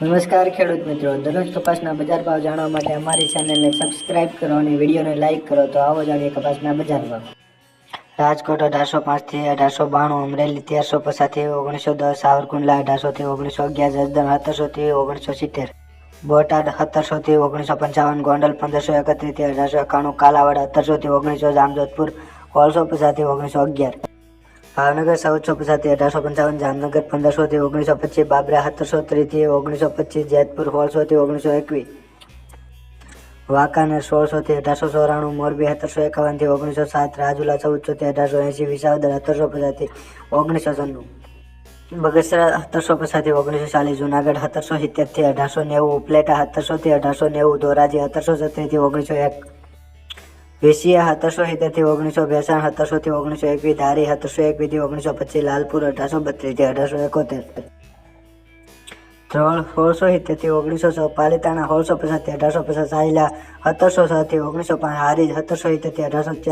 નમસ્કાર ખેડૂત મિત્રો, દરરોજ કપાસના બજાર ભાવ જાણવા માટે અમારી ચેનલને સબસ્ક્રાઇબ કરો અને વિડીયોને લાઇક કરો. તો આવો જાણીએ કપાસના બજાર ભાવ. રાજકોટ 1805 થી 1892, અમરેલી 1350 થી 1910, સાવરકુંડલા 1800 થી 1911, જસદણ 1700 થી 1970, બોટાદ 1700 થી 1955, ગોંડલ 1531 થી 1891, કાલાવાડ 1700 થી 1900, જામજોધપુર 1650 થી 1911, ભાવનગર 1450 થી 1855, જામનગર 1500 થી 1925, બાબરા 1730 થી 1925, જેતપુર 1600 થી 1921, વાંકાનેર 1600 થી 1894, મોરબી 1751 થી 1907, રાજુલા 1400 થી 1880, વિસાવદર 1750 થી 1996, બગસરા 1750 થી 1940, જુનાગઢ 1770 થી 1890, ઉપલેટા 1700 થી 1890, ધોરાજી 1770 થી 1901, વેસિયા 1770 થી 1962, 1700 થી 1921, ધારી 1721 થી 1925, લાલપુર 1832 થી 1871, ધ્રોળ 1670 થી 1906, પાલીતાણા 1650 થી 1850, સાયલા 1706 થી 1905, હારીજ 1770 થી 1840.